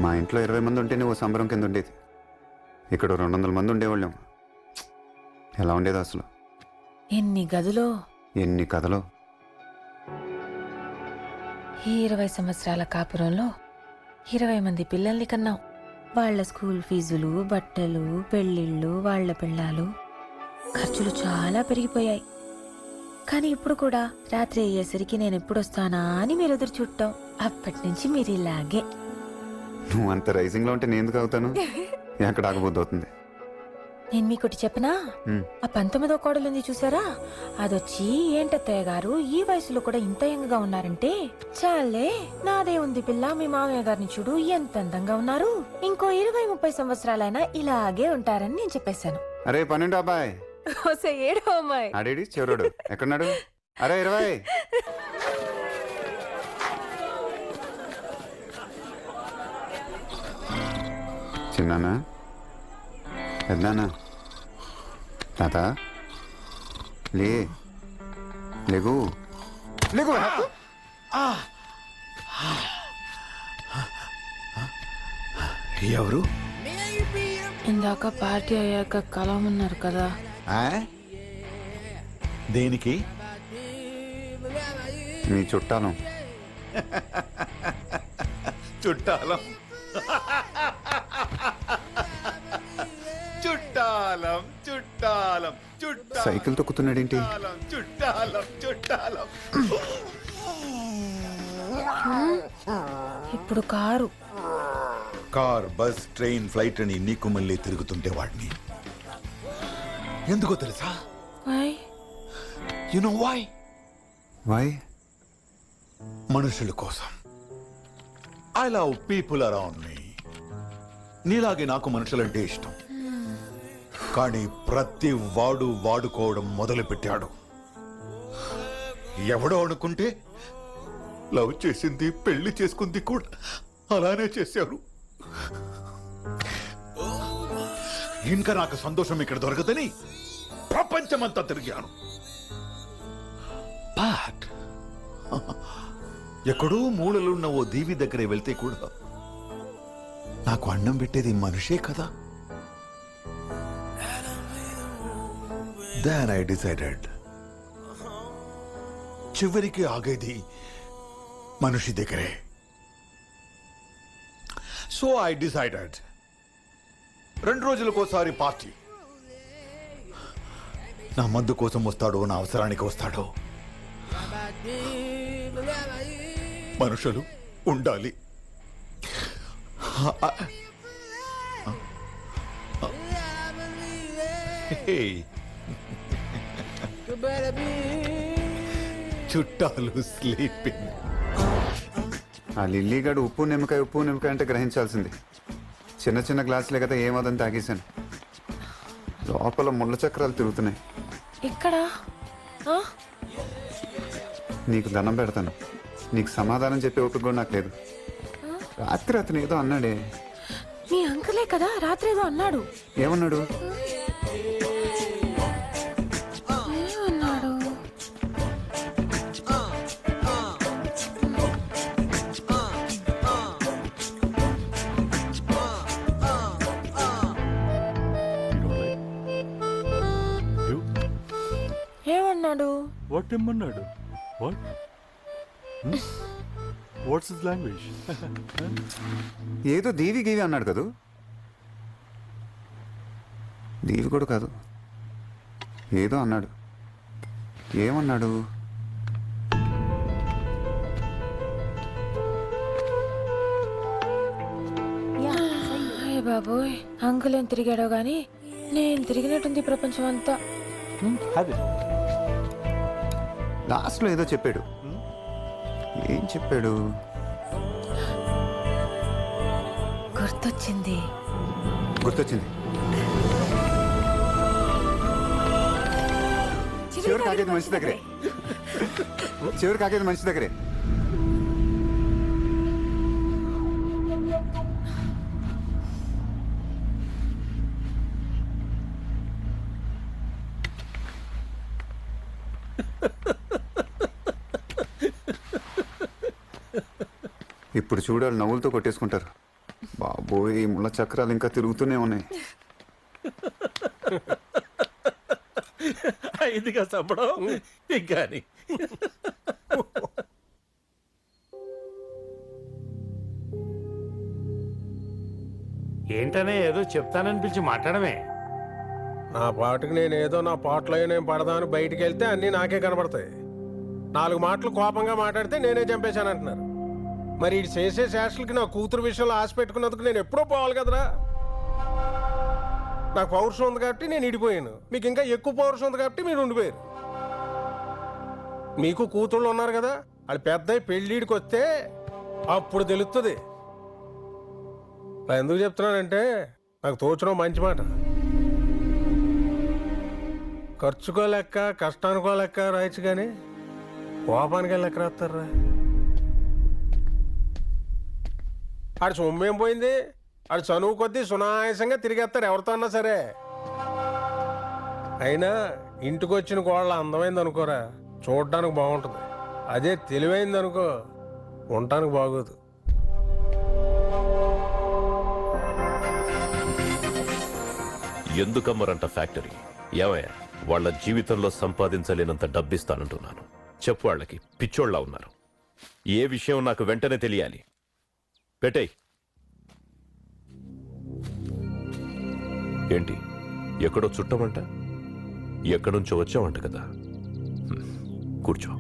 మా ఇంట్లో 20 మంది ఉంటేనే ఓ సంబరం కింద ఉండేది. ఇక్కడ 200 మంది ఉండేవాళ్ళం. ఎలా ఉండేది అసలు? ఎన్ని గదులో, ఎన్ని కథలో. ఈ 20 సంవత్సరాల కాపురంలో 20 మంది పిల్లల్ని కన్నాం. వాళ్ళ స్కూల్ ఫీజులు, బట్టలు, పెళ్ళిళ్ళు, వాళ్ళ పిల్లలు, ఖర్చులు చాలా పెరిగిపోయాయి. కానీ ఇప్పుడు కూడా రాత్రి అయ్యేసరికి నేను ఎప్పుడొస్తానా అని మీరు ఎదురు చూడటం. అప్పటి నుంచి మీరు ఇలాగే. నువ్వు అంత రైజింగ్లో ఉంటే నేను ఎందుకు అవుతాను? ఎక్కడ ఆగబోద్దు అవుతుంది. నేను మీకోటి చెప్పనా? ఆ 19వ కోడలుంది చూసారా, అదొచ్చి ఏంటత్తయ్య గారు ఈ వయసులో కూడా ఇంత యంగ్గా ఉన్నారంటే, చాలే నాదే ఉంది పిల్ల, మీ మామయ్య గారిని చూడు ఎంత అందంగా ఉన్నారు, ఇంకో 20-30 సంవత్సరాలైనా ఇలాగే ఉంటారని నేను చెప్పేశాను. అరే 12 అబ్బాయి, ఏడో అమ్మాయి అడేడి చివరోడు ఎక్కడున్నాడు? అరే 20. చిన్నానా, పెద్దనా, తాత లే, లేగు లేగు. ఎవరు? ఇందాక పార్టీ అయ్యాక కలవమన్నారు కదా. దేనికి? మీ చుట్టాలం. చుట్టాలం చుట్టాలం చుట్టాలం చుట్టాలం. సైకిల్ తొక్కుతున్నాడేంటి? చుట్టాలం చుట్టాలం. ఇప్పుడు car, car, bus, train, flight అని నీకు మళ్ళీ తిరుగుతుంటే వాడిని ఎందుకో తెలుసా? You know why? వై? మనుషుల కోసం. I love people around me. నీలాగే నాకు మనుషులంటే ఇష్టం. కానీ ప్రతి వాడు వాడుకోవడం మొదలు పెట్టాడు. ఎవడో అనుకుంటే లవ్ చేసింది, పెళ్లి చేసుకుంది కూడా అలానే చేశారు. ఇంకా నాకు సంతోషం ఇక్కడ దొరకదని ప్రపంచమంతా తిరిగాను. బట్ ఎక్కడో మూలలున్న ఓ దీవి దగ్గరే వెళ్తే కూడా నాకు అన్నం పెట్టేది మనిషే కదా. Then I decided, చివరికి ఆగేది మనిషి దగ్గరే. సో I decided, 2 రోజులకోసారి పార్టీ. నా మందు కోసం వస్తాడో, నా అవసరానికి వస్తాడో, మనుషులు ఉండాలి. చుట్టాలు స్లీపింగ్. ఆ లిల్లీగాడు ఉప్పు నిమ్మకాయ అంటే గ్రహించాల్సింది. చిన్న చిన్న గ్లాసులే కదా, ఏమోదని తాగేశాను. లోపల ముళ్ళ చక్రాలు తిరుగుతున్నాయి. ఇక్కడ నీకు దండం పెడతాను, నీకు సమాధానం చెప్పే ఓపిక కూడా నాకు లేదు. రాత్రి అతను ఏదో అన్నాడే. మీ అంకులే కదా రాత్రి ఏదో అన్నాడు. ఏమన్నాడు? ఏమన్నాడు? ఏమన్నాడు? What ఏమన్నాడు? What? What's his language? ఏదో దీవి గీవి అన్నాడు కదూ. దీవి కూడా కాదు, ఏదో అన్నాడు. ఏమన్నాడు? అయ్య బాబోయ్, అంకుల్ ఏం తిరిగాడో గాని నేను తిరిగినట్టుంది ప్రపంచం అంతా. Have it. లాస్ట్లో ఏదో చెప్పాడు. ఏం చెప్పాడు? గుర్తొచ్చింది. గుర్తొచ్చింది. చివరి కాకేది మనిషి దగ్గరే. చివరి కాకేది మనిషి దగ్గరే. ఇప్పుడు చూడాలి, నవ్వులతో కొట్టేసుకుంటారు. బాబోయ్ ఈ ముళ్ళ చక్రాలు ఇంకా తిరుగుతూనే ఉన్నాయి. అయిందిగా చంపడం ఇంకాని. ఏంటనే ఏదో చెప్తానని పిలిచి మాట్లాడమే. నా పాటకి నేనేదో నా పాటలో నేను పడదాను బయటికి వెళ్తే అన్నీ నాకే కనబడతాయి. 4 మాటలు కోపంగా మాట్లాడితే నేనే చంపేశానంటున్నారు. మరి ఇది చేసే శాస్త్రులకి నా కూతురు విషయంలో ఆశ పెట్టుకున్నందుకు నేను ఎప్పుడో పోవాలి కదరా. నాకు పౌరుషం ఉంది కాబట్టి నేను ఇడిపోయాను. మీకు ఇంకా ఎక్కువ పౌరుషం ఉంది కాబట్టి మీరు ఉండిపోయారు. మీకు కూతుళ్ళు ఉన్నారు కదా, వాళ్ళు పెద్ద పెళ్ళిడికి వస్తే అప్పుడు తెలుస్తుంది. ఎందుకు చెప్తున్నానంటే నాకు తోచడం మంచి మాట. ఖర్చుకో లెక్క కష్టానికో లెక్క రాయచ్చు కానీ కోపానికి లెక్క రాస్తారా? ఆడు సొమ్మేం పోయింది? ఆడు చనువు కొద్దీ సునాయాసంగా తిరిగేస్తారు ఎవరితో అన్నా సరే. అయినా ఇంటికి వచ్చిన కోళ్ళ అందమైంది అనుకోరా, చూడడానికి బాగుంటుంది. అదే తెలివైంది అనుకో, ఉండటానికి బాగోదు. ఎందుకమ్మరంట ఫ్యాక్టరీ? ఏమయ్యా, వాళ్ళ జీవితంలో సంపాదించలేనంత డబ్బిస్తానంటున్నాను. చెప్పు, వాళ్ళకి పిచ్చోళ్ళ ఉన్నారు. ఏ విషయం నాకు వెంటనే తెలియాలి. పెట్టేయ్. ఏంటి, ఎక్కడో చుట్టమంట? ఎక్కడుంచో వచ్చావంట కదా. కూర్చో.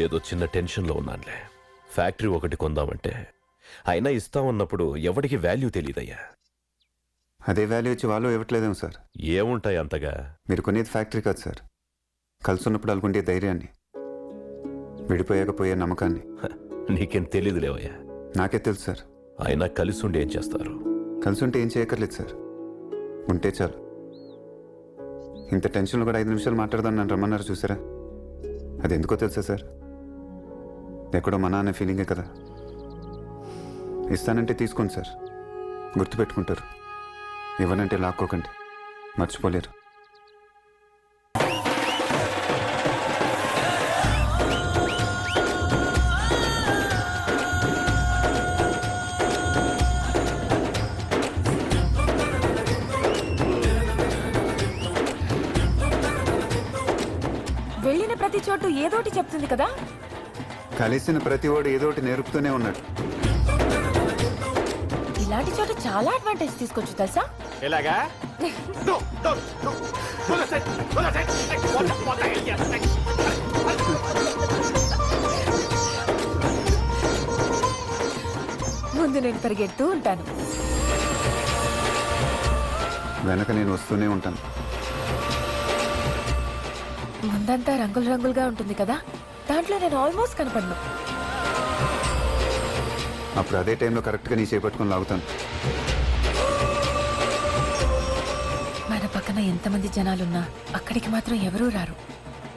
ఏదో చిన్న టెన్షన్లో ఉన్నానులే. ఫ్యాక్టరీ ఒకటి కొందామంటే అయినా ఇస్తామన్నప్పుడు ఎవడికి వాల్యూ తెలియదయ్యా. అదే వాల్యూ ఇచ్చి వాళ్ళు ఇవ్వట్లేదేమో సార్. ఏముంటాయి అంతగా? మీరు కొనేది ఫ్యాక్టరీ కాదు సార్, కలిసి ఉన్నప్పుడు అనుకుంటే ధైర్యాన్ని, విడిపోయాక పోయే నమ్మకాన్ని. నీకేం తెలీదులేవయ్యా. నాకే తెలుసు సార్. అయినా కలిసి ఉండి ఏం చేస్తారు? కలిసి ఉంటే ఏం చేయక్కర్లేదు సార్, ఉంటే చాలు. ఇంత టెన్షన్లో కూడా 5 నిమిషాలు మాట్లాడదాన్ని నన్ను రమ్మన్నారు చూసారా? అది ఎందుకో తెలుసా సార్? ఎక్కడో మన అనే ఫీలింగే కదా. ఇస్తానంటే తీసుకోండి సార్, గుర్తుపెట్టుకుంటారు. ఇవ్వనంటే లాక్కోకండి, మర్చిపోలేరు. వెళ్ళిన ప్రతి చోటు ఏదోటి చెప్తుంది కదా. కలిసిన ప్రతి వాడు ఏదోటి నేర్పుతూనే ఉన్నాడు. ఇలాంటి చోట చాలా అడ్వాంటేజ్ తీసుకోవచ్చు తెలుసా. ఎలాగా? ముందు నేను పరిగెడుతూ ఉంటాను, వెనక నేను వస్తూనే ఉంటాను. ముందంతా రంగులు రంగులుగా ఉంటుంది కదా, దాంట్లో నేను ఆల్మోస్ట్ కనపడను. అప్పుడు అదే టైంలో కరెక్ట్గా నీ చేపట్టుకొని లాగుతాను. మన పక్కన ఎంతమంది జనాలున్నా అక్కడికి మాత్రం ఎవరూ రారు.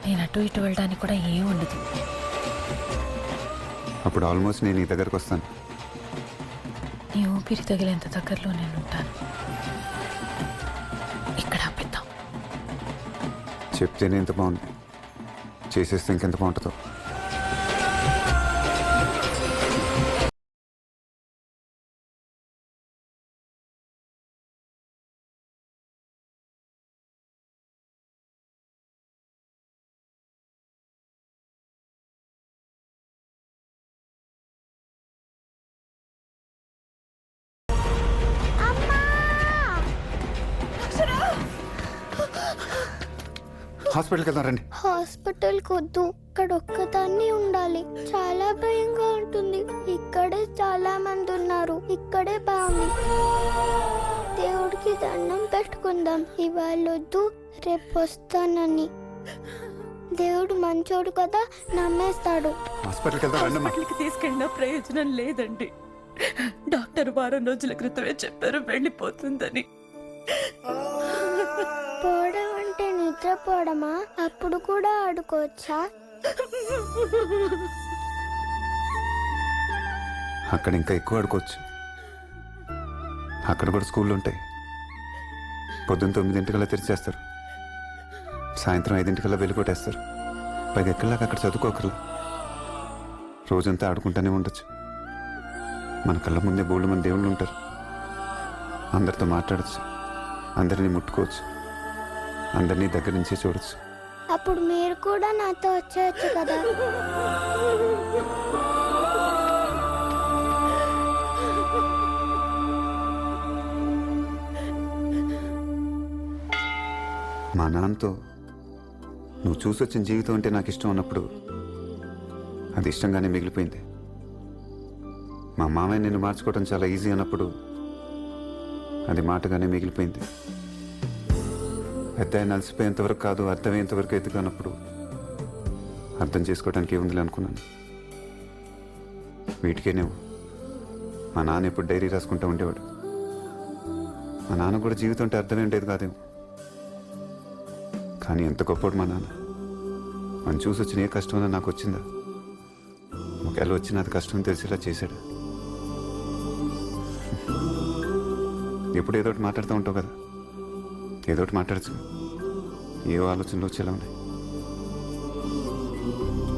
నేను అటు ఇటు వెళ్ళడానికి కూడా ఏం ఉండదు. అప్పుడు ఆల్మోస్ట్ నేను నీ దగ్గరకు వస్తాను. నీ ఊపిరి తగిలేంత దగ్గరలో నేను ఉంటాను. ఇక్కడ ఆపిద్దాం. చెప్తేనే ఎంత బాగుంది, చేసేస్తే ఇంకెంత బాగుంటుందో. హాస్పిటల్కి వెళ్దాం రండి. హాస్పిటల్కి వద్దు, ఇక్కడ ఒక్కదాన్ని ఉండాలి. చాలా భయంగా ఉంటుంది. ఇక్కడే చాలా మంది ఉన్నారు, ఇక్కడే బాగుంది. దేవుడికి దండం పెట్టుకుందాం. ఇవాళ వద్దు, రేపు వస్తానని. దేవుడు మంచోడు కదా, నమ్మేస్తాడు. హాస్పిటల్కి వెళ్దాం రండి అమ్మా. హాస్పిటల్కి తీసుకెళ్ళిన ప్రయోజనం లేదండి. డాక్టర్ వారం రోజుల క్రితమే చెప్పారు వెళ్ళిపోతుందని. పోవడం అంటే నిద్రపోవడమా? అప్పుడు కూడా ఆడుకోవచ్చా? అక్కడ ఇంకా ఎక్కువ ఆడుకోవచ్చు. అక్కడ కూడా స్కూళ్ళు ఉంటాయి. పొద్దున్న 9 తెరిచేస్తారు, సాయంత్రం 5 వెళ్ళి కొట్టేస్తారు. పైగా ఎక్కడలాగా అక్కడ చదువుకోకరు. రోజంతా ఆడుకుంటూనే ఉండొచ్చు. మన కళ్ళ ముందే బోల్డు మంది దేవుళ్ళు ఉంటారు. అందరితో మాట్లాడచ్చు, అందరినీ ముట్టుకోవచ్చు, అందరినీ దగ్గర నుంచే చూడొచ్చు. అప్పుడు మీరు కూడా నాతో వచ్చేయచ్చు కదా. మా నాన్నతో నువ్వు చూసొచ్చిన జీవితం అంటే నాకు ఇష్టం అన్నప్పుడు అది ఇష్టంగానే మిగిలిపోయింది. మా మామయ్య నిన్ను మార్చుకోవడం చాలా ఈజీ అన్నప్పుడు అది మాటగానే మిగిలిపోయింది. పెద్ద ఆయన అలసిపోయేంతవరకు కాదు, అర్థమయ్యేంతవరకు ఎదుగున్నప్పుడు అర్థం చేసుకోవడానికి ఏముందిలే అనుకున్నాను. వీటికేనేమో మా నాన్న ఎప్పుడు డైరీ రాసుకుంటూ ఉండేవాడు. మా నాన్న కూడా జీవితం అంటే అర్థమే ఉండేది కాదేమో. కానీ ఎంత గొప్పడు మా నాన్న. మనం చూసి వచ్చిన ఏ కష్టమైనా నాకు వచ్చిందా, ఒకవేళ వచ్చిన అది కష్టం తెలిసేలా చేశాడు. ఎప్పుడు ఏదో ఒకటి మాట్లాడుతూ ఉంటావు కదా, ఏదో ఒకటి మాట్లాడచ్చు. ఏ ఆలోచనలు వచ్చేలా ఉన్నాయి.